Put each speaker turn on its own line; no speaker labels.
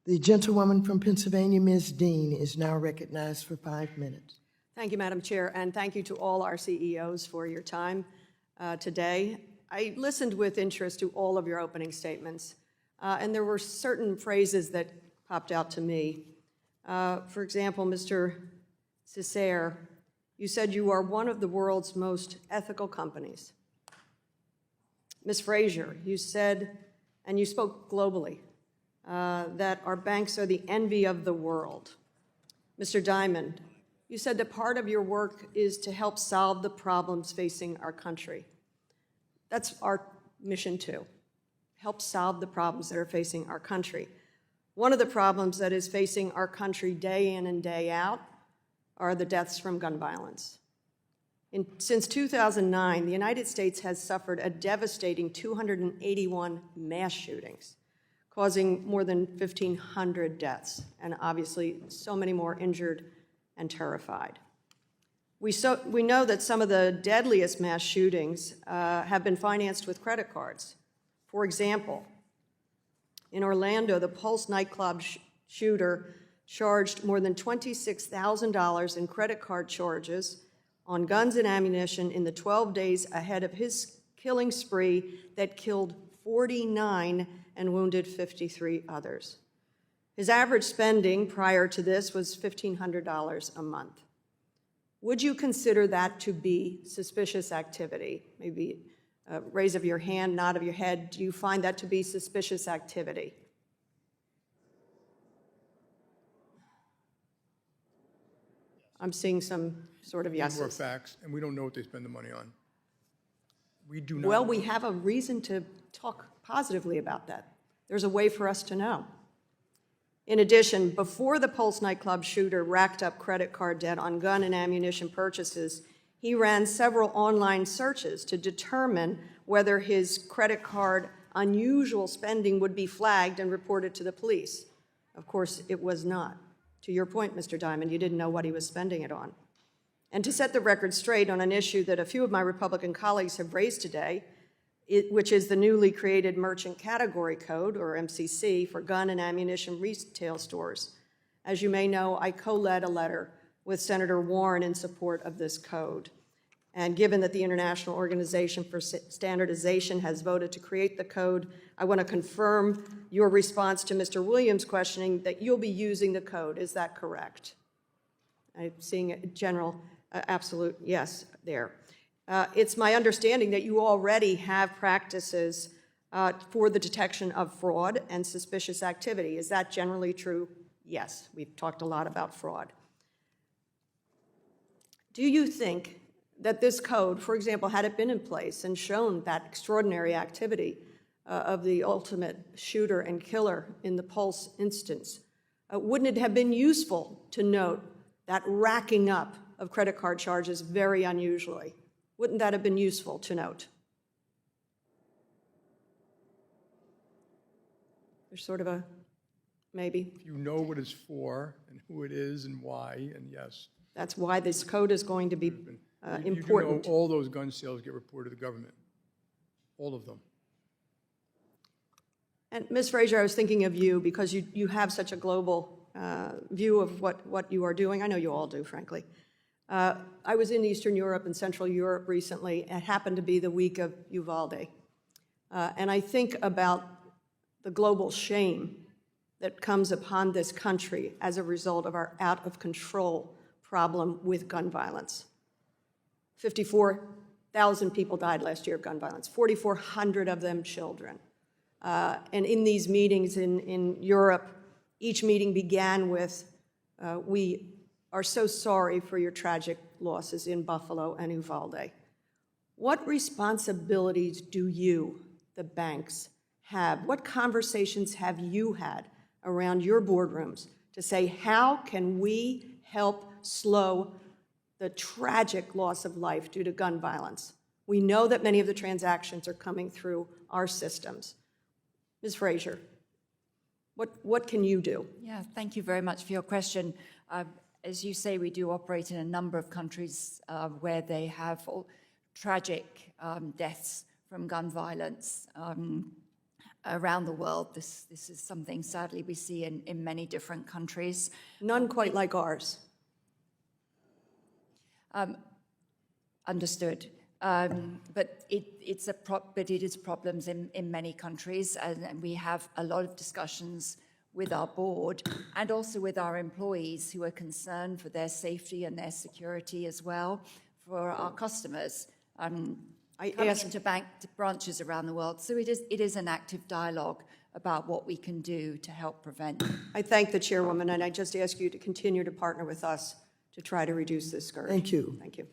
The gentlewoman from Pennsylvania, Ms. Dean, is now recognized for 5 minutes.
Thank you, Madam Chair, and thank you to all our CEOs for your time today. I listened with interest to all of your opening statements, and there were certain phrases that popped out to me. For example, Mr. Cesare, you said you are one of the world's most ethical companies. Ms. Frazier, you said, and you spoke globally, that our banks are the envy of the world. Mr. Diamond, you said that part of your work is to help solve the problems facing our country. That's our mission too, help solve the problems that are facing our country. One of the problems that is facing our country day in and day out are the deaths from gun violence. Since 2009, the United States has suffered a devastating 281 mass shootings, causing more than 1,500 deaths, and obviously so many more injured and terrified. We know that some of the deadliest mass shootings have been financed with credit cards. For example, in Orlando, the Pulse nightclub shooter charged more than $26,000 in credit card charges on guns and ammunition in the 12 days ahead of his killing spree that killed 49 and wounded 53 others. His average spending prior to this was $1,500 a month. Would you consider that to be suspicious activity? Maybe a raise of your hand, nod of your head. Do you find that to be suspicious activity? I'm seeing some sort of yeses.
More facts, and we don't know what they spend the money on. We do not.
Well, we have a reason to talk positively about that. There's a way for us to know. In addition, before the Pulse nightclub shooter racked up credit card debt on gun and ammunition purchases, he ran several online searches to determine whether his credit card unusual spending would be flagged and reported to the police. Of course, it was not. To your point, Mr. Diamond, you didn't know what he was spending it on. And to set the record straight on an issue that a few of my Republican colleagues have raised today, which is the newly created Merchant Category Code, or MCC, for gun and ammunition retail stores. As you may know, I co-led a letter with Senator Warren in support of this code. And given that the International Organization for Standardization has voted to create the code, I want to confirm your response to Mr. Williams' questioning that you'll be using the code. Is that correct? I'm seeing a general absolute yes there. It's my understanding that you already have practices for the detection of fraud and suspicious activity. Is that generally true? Yes, we've talked a lot about fraud. Do you think that this code, for example, had it been in place and shown that extraordinary activity of the ultimate shooter and killer in the Pulse instance, wouldn't it have been useful to note that racking up of credit card charges very unusually? Wouldn't that have been useful to note? There's sort of a maybe.
If you know what it's for and who it is and why, and yes.
That's why this code is going to be important.
You do know all those gun sales get reported to the government, all of them.
And Ms. Frazier, I was thinking of you because you have such a global view of what you are doing. I know you all do, frankly. I was in Eastern Europe and Central Europe recently. It happened to be the week of Uvalde. And I think about the global shame that comes upon this country as a result of our out-of-control problem with gun violence. 54,000 people died last year of gun violence, 4,400 of them children. And in these meetings in Europe, each meeting began with, we are so sorry for your tragic losses in Buffalo and Uvalde. What responsibilities do you, the banks, have? What conversations have you had around your boardrooms to say, how can we help slow the tragic loss of life due to gun violence? We know that many of the transactions are coming through our systems. Ms. Frazier, what can you do?
Yeah, thank you very much for your question. As you say, we do operate in a number of countries where they have tragic deaths from gun violence. around the world. This is something sadly we see in many different countries.
None quite like ours.
Understood. But it is problems in many countries, and we have a lot of discussions with our board and also with our employees who are concerned for their safety and their security as well, for our customers coming into branches around the world. So it is an active dialogue about what we can do to help prevent.
I thank the chairwoman, and I just ask you to continue to partner with us to try to reduce this scourge.
Thank you.
Thank you.